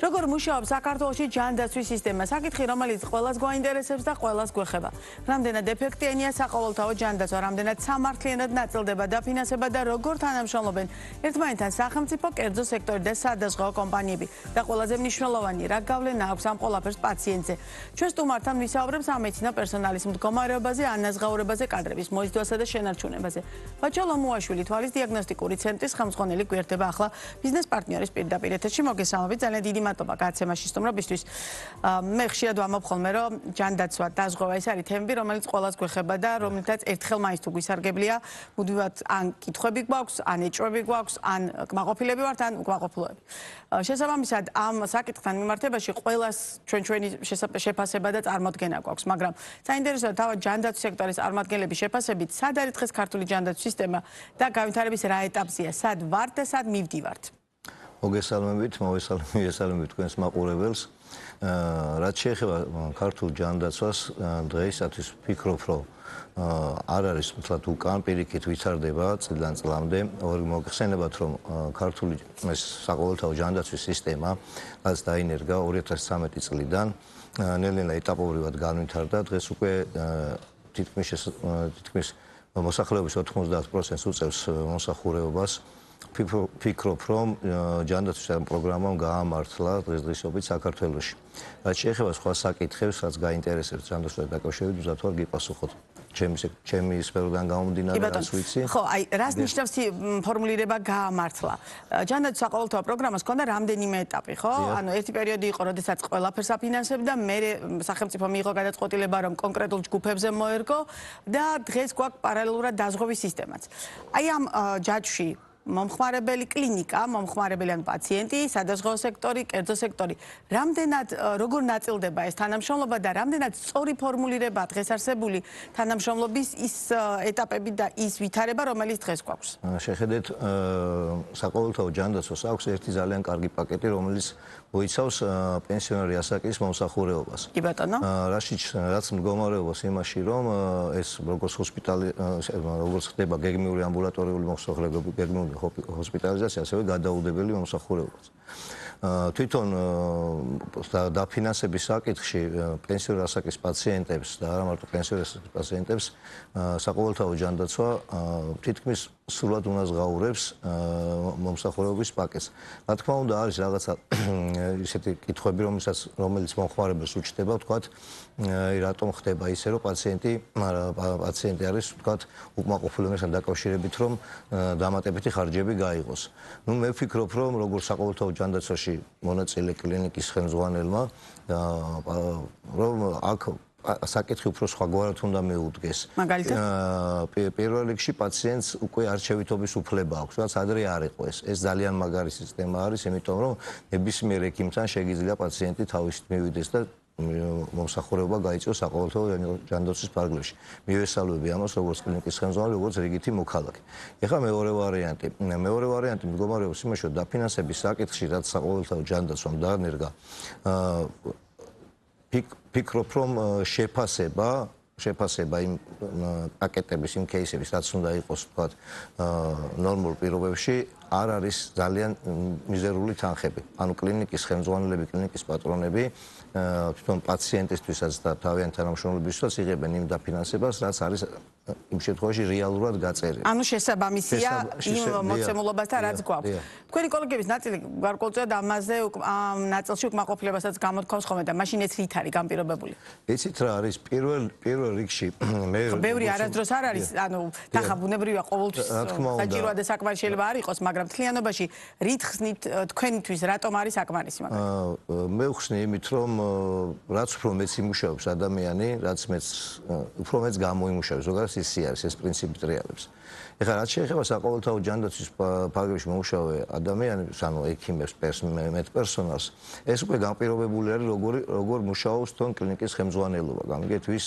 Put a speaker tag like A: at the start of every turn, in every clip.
A: როგორ მუშაობს საქართველოში ჯანდაცვის სისტემა? საკითხი, რომელიც ყველას გვაინტერესებს და ყველას გვეხება. რამდენად ეფექტიანია საყოველთაო ჯანდაცვა, რამდენად სამართლიანად ნაწილდება დაფინანსება და როგორ თანამშრომლობენ ერთმანეთთან სახელმწიფო, კერძო სექტორი და სადაზღვევო კომპანიები. და ყველაზე მნიშვნელოვანი, რა გავლენა აქვს ამ ყველაფერს პაციენტზე. ჩვენ სტუმართან ვისაუბრებთ სამედიცინო პერსონალის მდგომარეობაზე, ანაზღაურებაზე, კადრების მოზიდვასა და შენარჩუნებაზე. ბაჩა ლომუაშვილი, თვალის დიაგნოსტიკური ცენტრის ხელმძღვანელი გვერდება ახლა ბიზნეს პარტნიორის პირდაპირ ეთერში. მოგესალმებით, ძალიან დიდი მადლობა გაცემაში სტუმრობისთვის. მე ხშირად ვამბობ ხოლმე, რომ ჯანდაცვა, დაზღვევა ეს არის თემები, რომელიც ყველას გვეხება და რომელთაც ერთხელ მაინც თუ გვისარგებლია, მუდმივად ან კითხვები გვაქვს, ან ეჭვები გვაქვს, ან კმაყოფილები ვართ, ან უკმაყოფილოები. შესაბამისად, ამ საკითხთან მიმართებაში ყველას ჩვენი შეფასება და წარმოდგენა გვაქვს, მაგრამ საინტერესოა თავად ჯანდაცვის სექტორის წარმომადგენლების შეფასებით, სად არის დღეს ქართული ჯანდაცვის სისტემა და განვითარების რა ეტაპზეა, სად ვართ და სად მივდივართ?
B: მოგესალმებით თქვენს მაყურებელს. რაც შეეხება ქართულ ჯანდაცვას, დღეისათვის ვფიქრობ, რომ არ არის მთლად უკან, პირიქით ვითარდება წლიდან წლამდე. მოგხსენებათ, რომ ქართული საყოველთაო ჯანდაცვის სისტემა, რაც დაინერგა 2013 წლიდან, ნელ-ნელა ეტაპობრივად განვითარდა. დღეს უკვე თითქმის მოსახლეობის 90% უწევს მომსახურებობას. ვფიქრობ, რომ ჯანდაცვის პროგრამამ გაამართლა დღესდღეობით საქართველოში. რაც შეეხება სხვა საკითხებს, რაც გაინტერესებს ჯანდაცვასთან დაკავშირებით, უზად ვარ გიპასუხოთ. ჩემი სფეროდან გამომდინარე, რაც ვიცი.
A: ხო, აი, რას ნიშნავს ფორმულირება გაამართლა? ჯანდაცვის საყოველთაო პროგრამას ჰქონდა რამდენიმე ეტაპი, ხო? ანუ ერთი პერიოდი იყო, როდესაც ყველაფერს აფინანსებდა, მერე სახელმწიფო მიიღო გადაწყვეტილება, რომ კონკრეტულ ჯგუფებზე მოერგო და დღეს გვაქვს პარალელურად დაზღვევის სისტემაც. აი ამ ჯაჭვში მომხმარებელი კლინიკა, მომხმარებელი ან პაციენტი, სადაზღვევო სექტორი, კერძო სექტორი. რამდენად როგორ ნაწილდება ეს თანამშრომლობა და რამდენად სწორი ფორმულირებაა დღეს არსებული თანამშრომლობის ის ეტაპები და ის ვითარება, რომელიც დღეს გვაქვს?
B: შეხედეთ, საყოველთაო ჯანდაცვას აქვს ერთი ძალიან კარგი პაკეტი, რომელიც მოიცავს პენსიონერი ასაკის მომსახურებობას.
A: კი ბატონო.
B: რაც მდგომარეობას იმაში, რომ ეს როგორც ხდება გეგმიური ამბულატორიული მომსახურება, გეგმიური ჰოსპიტალიზაცია, ასევე გადაუდებელი მომსახურებაც. თვითონ დაფინანსების საკითხში პენსიონერ ასაკის პაციენტებს და არა მარტო პენსიონერ ასაკის პაციენტებს საყოველთაო ჯანდაცვა თითქმის სრულად უნაზღაურებს მომსახურებების პაკეტს. რა თქმა უნდა, არის რაღაცა ისეთი კითხვები, რომელიც მომხმარებელს უჩნდება, ვთქვათ, რატომ ხდება ისე, რომ პაციენტი არის, ვთქვათ, უკმაყოფილებასთან დაკავშირებით, რომ დამატებითი ხარჯები გაიღოს. ნუ მე ვფიქრობ, რომ როგორც საყოველთაო ჯანდაცვაში მონაწილე კლინიკის ხელმძღვანელმა, რომ აქ საკითხი უფრო სხვაგვარად უნდა მეუდგეს.
A: მაგალითად,
B: პირველ რიგში პაციენტს უკვე არჩევითობის უფლება აქვს, რაც ადრე არ იყო ეს. ეს ძალიან მაგარი სისტემა არის, იმიტომ რომ ნებისმიერ ექიმთან შეგიძლია პაციენტი თავისით მივიდეს და მომსახურება გაიწვიოს საყოველთაო ჯანდაცვის ფარგლებში. მივესალმები ამას როგორც კლინიკის ხელმძღვანელი, როგორც რიგითი მოქალაქე. ეხლა მეორე ვარიანტი მდგომარეობს იმაში, რომ დაფინანსების საკითხში, რაც საყოველთაო ჯანდაცვამ დაანერგა, ვფიქრობ, რომ შეფასება იმ პაკეტების, იმ кейსების, რაც უნდა იყოს, ვთქვათ, ნორმალურ პირობებში, არ არის ძალიან მიზერული თანხები. ანუ კლინიკის ხელმძღვანელები, კლინიკის პატრონები თვითონ პაციენტისთვისაც და თავიანთი თანამშრომლებისთვისაც იღებენ იმ დაფინანსებას, რაც არის იმ შემთხვევაში რეალურად გაწერილი.
A: ანუ შესაბამისია იმ მოცემულობასთან, რაც გვაქვს. თქვენი კოლეგების ნაწილი გარკვეულწილად ამაზე ამ ნაწილში უკმაყოფილებასაც გამოთქვამს ხოლმე და მაშინ ეს რით არის განპირობებული?
B: იცით რა არის, პირველ რიგში მე
A: ბევრი არასდროს არ არის, ანუ თანხა ბუნებრივია ყოველთვის საჭიროა და საკმარისი შეიძლება არ იყოს, მაგრამ მთლიანობაში რით ხსნით თქვენთვის, რატომ არის საკმარისი მაგალითად?
B: მე ვხსნი იმით, რომ რაც უფრო მეც იმუშავებს ადამიანი, რაც მეც უფრო მეც გამოიმუშავებს, ზოგადად ისე არის, ეს პრინციპი ტრიალებს. ეხლა რაც შეეხება საყოველთაო ჯანდაცვის ფარგლებში მომუშავე ადამიანებს, ანუ ექიმებს, მედპერსონალს, ეს უკვე განპირობებული არის, როგორ მუშაობს თვითონ კლინიკის ხელმძღვანელობა. გამიგეთ ვის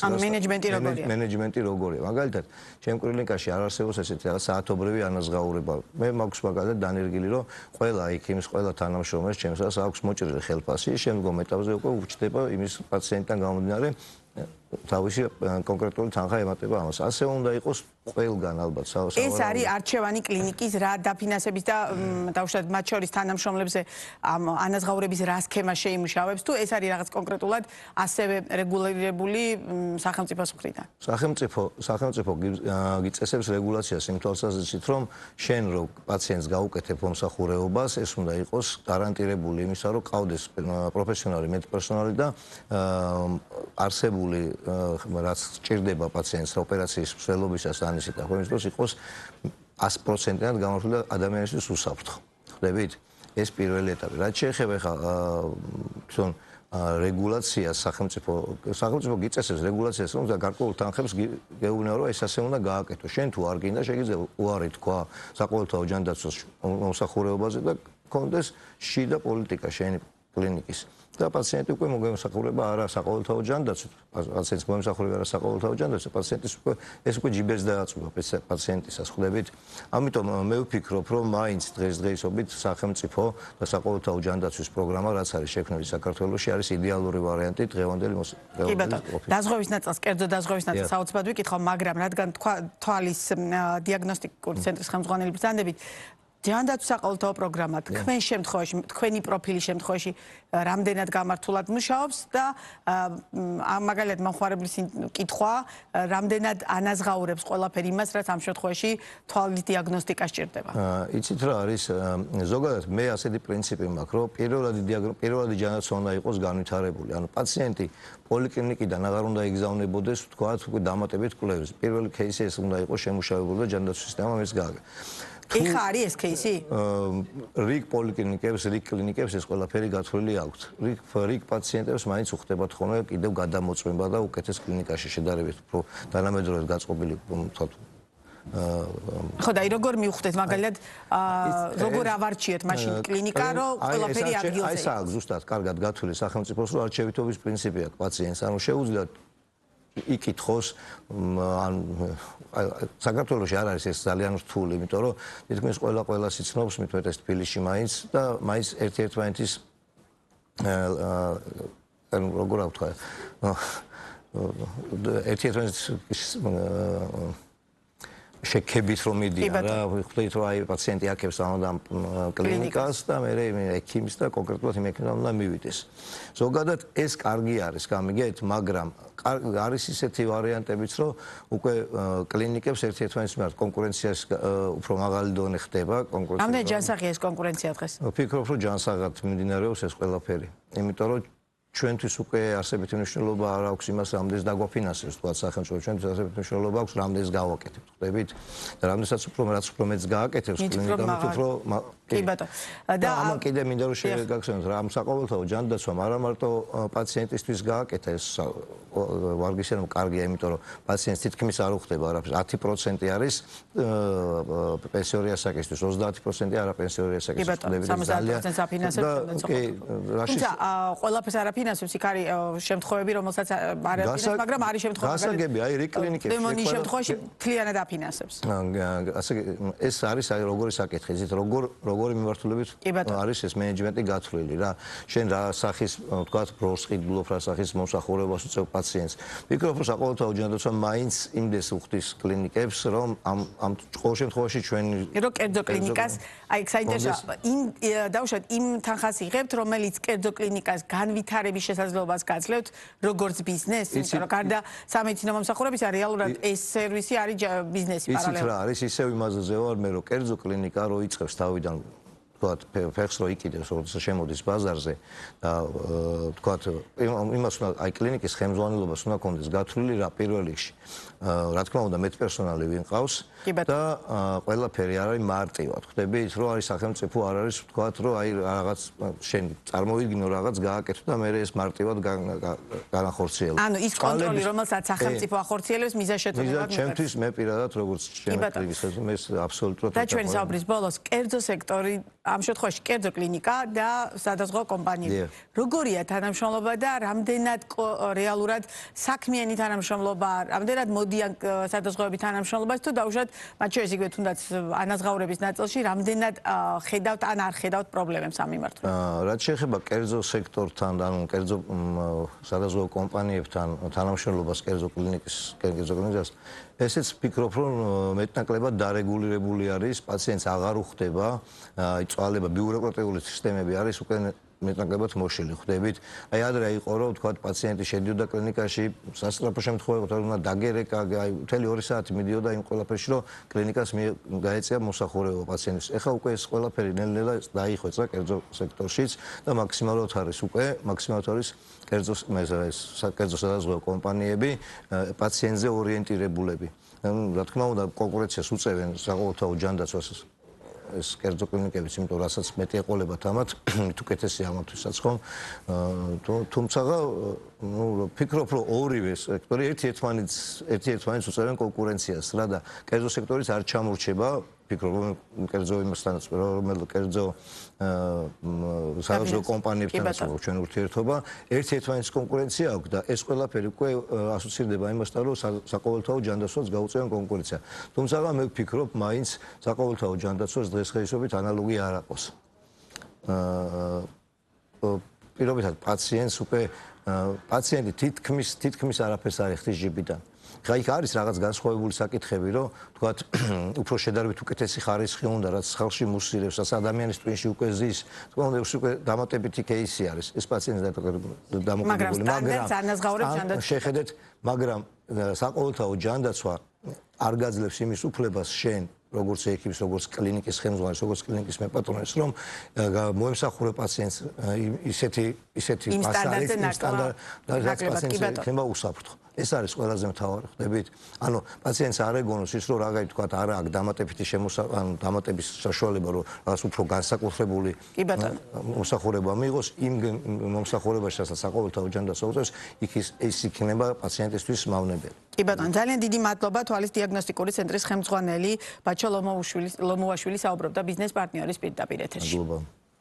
B: მენეჯმენტი როგორია. მაგალითად, ჩემ კლინიკაში არ არსებობს ესეთი რაღაც საათობრივი ანაზღაურება. მე მაქვს მაგალითად დანერგილი, რომ ყველა ექიმს, ყველა თანამშრომელს ჩემს აქვს მოჭრილი ხელფასი, შემდგომ ეტაპზე უკვე უჩნდება იმის პაციენტთან გამომდინარე თავისი კონკრეტული თანხა ემატება ამას. ასე უნდა იყოს ყველგან ალბათ.
A: ეს არის არჩევანი კლინიკის რა დაფინანსების და დაუშვათ მათ შორის თანამშრომლებზე ანაზღაურების რა სქემა შეიმუშავებს თუ ეს არის რაღაც კონკრეტულად ასევე რეგულირებული სახელმწიფოს მხრიდან.
B: სახელმწიფო გიწესებს რეგულაციას იმ თვალსაზრისით, რომ შენ რო პაციენტს გაუკეთებ მომსახურეობას, ეს უნდა იყოს გარანტირებული იმისა, რომ ყავდეს პროფესიონალი მედპერსონალი და არსებული რაც სჭირდება პაციენტს ოპერაციის მსვლელობისას ან ისეთ ახალ დროს იყოს 100%-ად გამართული ადამიანისთვის უსაფრთხო. ხვდებით? ეს პირველი ეტაპი. რაც შეეხება ხა რეგულაციას სახელმწიფო გიწესებს რეგულაციას რომ გარკვეულ თანხებს გეუბნება რომ ეს ასე უნდა გააკეთო. შენ თუ არ გინდა შეგიძლია უარი თქვა საყოველთაო ჯანდაცვის მომსახურებაზე და კონდეს შიდა პოლიტიკა შენი კლინიკის. და პაციენტი უკვე მოგემსახურება არა საყოველთაო ჯანდაცვით, პაციენტს მოგემსახურება არა საყოველთაო ჯანდაცვით, პაციენტის უკვე ეს უკვე ჯიბეს დააწუვა პაციენტისას, ხვდებით? ამიტომ მე ვფიქრობ, რომ მაინც დღესდღეობით სახელმწიფო და საყოველთაო ჯანდაცვის პროგრამა, რაც არის შექმნილი საქართველოში, არის იდეალური ვარიანტი დღევანდელი
A: კი ბატონო, დაზღვევის ნაწილს, კერძო დაზღვევის ნაწილს საოცრად ვიკითხავ, მაგრამ რადგან თვალის დიაგნოსტიკური ცენტრის ხელმძღვანელი ბრძანდებით ჯანდაცვის საყოველთაო პროგრამა თქვენ შემთხვევაში, თქვენი პროფილის შემთხვევაში რამდენად გამართულად მუშაობს და მაგალითად მომხმარებლის კითხვა რამდენად ანაზღაურებს ყველაფერი იმას, რაც ამ შემთხვევაში თვალის დიაგნოსტიკა სჭირდება.
B: იცით რა არის ზოგადად მე ასეთი პრინციპი მაქვს, რომ პირველადი ჯანდაცვა უნდა იყოს განვითარებული. ანუ პაციენტი პოლიკლინიკიდან აღარ უნდა იგზავნებოდეს, თქვათ, უკვე დამატებით კვლევებს. პირველი кейსი ეს უნდა იყოს შემუშავებული და ჯანდაცვის სისტემამ ეს გააკეთა.
A: ეხა არის ეს кейსი?
B: რიგ პოლიკლინიკებს, რიგ კლინიკებს ეს ყველაფერი გათვლილი აქვთ. რიგ პაციენტებს მაინც უხდებათ ხოლმე კიდევ გადამოწმება და უკეთეს კლინიკაში შედარებით უფრო თანამედროვე გაწყობილი თქვათ
A: ხო და როგორ მიუხვდეთ მაგალითად როგორ ავარჩიეთ მაშინ კლინიკა რომ ყველაფერი ადგილზე
B: აი საერთოდ ზუსტად კარგად გათვლილი სახელმწიფოს რომ არჩევითობის პრინციპი აქვს პაციენტს ანუ შეუძლია იკითხოს ან საქართველოში არ არის ეს ძალიან რთული, იმიტომ რომ თითქმის ყველა სიცნობს მithmet ეს თბილისში მაინც და მაინც ერთ-ერთმანეთის როგორ ავთქვა ერთ-ერთმანეთის შეკებით რომ მიდიან რა, ხვდით რომ აი პაციენტი აქებს ამ კლინიკას და მე ექიმის და კონკრეტულად იმ ექიმთან უნდა მივიდეს. ზოგადად ეს კარგი არის, გამიგეთ, მაგრამ არის ისეთი ვარიანტებიც, რომ უკვე კლინიკებს ერთ-ერთმანეთის მიმართ კონკურენციას უფრო მაღალი დონე ხდება, კონკურენცია.
A: ამდენ ჯანსაღია ეს კონკურენცია დღეს?
B: ვფიქრობ, რომ ჯანსაღად მიმდინარეობს ეს ყველაფერი. იმიტომ რომ ჩვენთვის უკვე არსებითი მნიშვნელობა არ აქვს იმას, რამდენს დაგვაფინანსებს, თქვა სახელმწიფო, ჩვენთვის არსებითი მნიშვნელობა აქვს, რამდენს გავაკეთებთ, ხვდებით? და რამდენსაც უფრო მეც გააკეთებს კლინიკა, მით უფრო
A: კი ბატონო.
B: და ამან კიდე მინდა რომ შეგაგახსენოთ რა, ამ საყოველთაო ჯანდაცვამ არა მარტო პაციენტისთვის გააკეთა ეს ვარგისი რომ კარგია, იმიტომ რომ პაციენტს თითქმის არ უხდება არაფერს. 10% არის პენსიური ასაკისთვის, 30% არა პენსიური ასაკისთვის,
A: ხვდებით? 70% აფინანსებს
B: კი, რაშიც
A: ყველაფერს არ აფინანსებს, იქ არის შემთხვევები, რომელსაც არ აფინანსებს, მაგრამ არის შემთხვევები.
B: გასაგები, აი რიგ კლინიკებში
A: დემონის შემთხვევაში მთლიანად აფინანსებს.
B: ასე ეს არის აი როგორი საკითხი, იცით, როგორი მიმართულებით არის ეს მენეჯმენტი გათვლილი რა. შენ რა სახის, თქვათ, ბროს ყიდულობ, რა სახის მომსახურებას უწევ პაციენტს. ვფიქრობ, რომ საყოველთაო ჯანდაცვა მაინც იმდეს უხდის კლინიკებს, რომ ამ ყოველ შემთხვევაში ჩვენი
A: რო კერძო კლინიკას, აი საინტერესოა, დაუშვათ იმ თანხას იღებთ, რომელიც კერძო კლინიკას განვითარების შესაძლებლობას გაძლევთ, როგორც ბიზნესს, იმიტომ რომ გარდა სამედიცინო მომსახურებისა, რეალურად ეს სერვისი არის ბიზნესი პარალელურად.
B: იცით რა არის, ისევ იმაზე ვარ მე, რომ კერძო კლინიკა რო იწყებს თავიდან თქვათ ფეხს რო იკიდებს, როდესაც შემოდის ბაზარზე და თქვათ იმას უნდა აი კლინიკის ხელმძღვანელობას უნდა კონდეს გათვლილი რა პირველ რიგში. რა თქმა უნდა მედპერსონალი ვინ ყავს და ყველაფერი არ არის მარტივად. ხვდებით, რომ არის სახელმწიფო არ არის თქვათ, რომ აი რაღაც შენ წარმოვიდგინო რაღაც გააკეთო და მე ეს მარტივად განახორციელო.
A: ანუ ის კონტროლი, რომელსაც სახელმწიფო ახორციელებს, მიზანშეწონებად
B: ჩემთვის მე პირადად როგორც ჩემი კლინიკის მე აბსოლუტურად
A: და ჩვენი საუბრის ბოლოს კერძო სექტორი ამ შემთხვევაში კერძო კლინიკა და სადაზღვევო კომპანიები. როგორია თანამშრომლობა და რამდენად რეალურად საქმიანი თანამშრომლობა, რამდენად მოდიან სადაზღვევები თანამშრომლობას თუ დაუშვათ მათ შორის იგივე თუნდაც ანაზღაურების ნაწილში რამდენად ხედავთ ან არ ხედავთ პრობლემებს ამ მიმართულებით?
B: რაც შეეხება კერძო სექტორთან, ანუ კერძო სადაზღვევო კომპანიებთან თანამშრომლობას კერძო კლინიკას, ესეც ვფიქრობ, რომ მეტნაკლებად დარეგულირებული არის, პაციენტს აღარ უხდება, წვალება ბიუროკრატიული სისტემები არის უკვე მეტნაკლებად მოშლილი ხვდებით. აი ადრე იყო რომ თქვა პაციენტი შედიოდა კლინიკაში, სასწრაფო შემთხვევაში უნდა დაგერეკა, აი მთელი 2 საათი მიდიოდა იმ ყველაფერში, რომ კლინიკას გაეწია მოსახურება პაციენტის. ეხლა უკვე ეს ყველაფერი ნელ-ნელა დაიხვეწა კერძო სექტორშიც და მაქსიმალურად არის უკვე, კერძო სადაზღვევო კომპანიები პაციენტზე ორიენტირებულები. რა თქმა უნდა, კონკურენციას უწევენ საყოველთაო ჯანდაცვას ეს კერძო კლინიკებიც, იმიტომ რასაც მეტი ეყოლებათ ამათ, უკეთესია ამათვისაც ხომ. თუმცა ვფიქრობ, რომ ორივე სექტორი ერთმანეთს უწევენ კონკურენციას, რა და კერძო სექტორიც არ ჩამორჩება, ვფიქრობ, რომ კერძო იმასთანაც, კერძო სადაზღვევო კომპანიებთანაც ჩვენ ურთიერთობა, ერთმანეთს კონკურენცია აქვს და ეს ყველაფერი უკვე ასოცირდება იმასთან, რომ საყოველთაო ჯანდაცვას გაუწევენ კონკურენცია. თუმცა მე ვფიქრობ, მაინც საყოველთაო ჯანდაცვას დღესდღეობით ანალოგი არ აქვს. პირობითად პაციენტს უკვე პაციენტი თითქმის არაფერს არ ეხდის ჯიბიდან. ხა იქ არის რაღაც განსხვავებული საკითხები, რომ თქვათ უფრო შედარებით უკეთესი ხარისხი უნდა, რაც ხალხში მუსირებს, რაც ადამიანის ტვინში უკვე ზის, თქო უნდა უკვე დამატებითი кейსი არის. ეს პაციენტს დამოკიდებული, შეხედეთ, მაგრამ საყოველთაო ჯანდაცვა არ გაძლევს იმის უფლებას შენ როგორც ექიმს, როგორც კლინიკის ხელმძღვანელს, როგორც კლინიკის მეპატრონეს, რომ მოემსახურე პაციენტს ისეთი სტანდარტად პაციენტს ხება უსაფრთხო. ეს არის ყველაზე მთავარი, ხვდებით? ანუ პაციენტს არ ეგონოს ის, რომ რაღაცა თქვა არა აქვს დამატებითი დამატების საშუალება, რომ რაღაც უფრო განსაკუთრებული მოსახურება მიიღოს იმ მომსახურებაში, რასაც საყოველთაო ჯანდაცვა უწევს, იქ ის იქნება პაციენტისთვის მავნებელი.
A: კი ბატონო, ძალიან დიდი მადლობა. თვალის დიაგნოსტიკური ცენტრის ხელმძღვანელი ბაჩა ლომოვაშვილი საუბრობდა ბიზნეს პარტნიორის პირდაპირ ეთერში.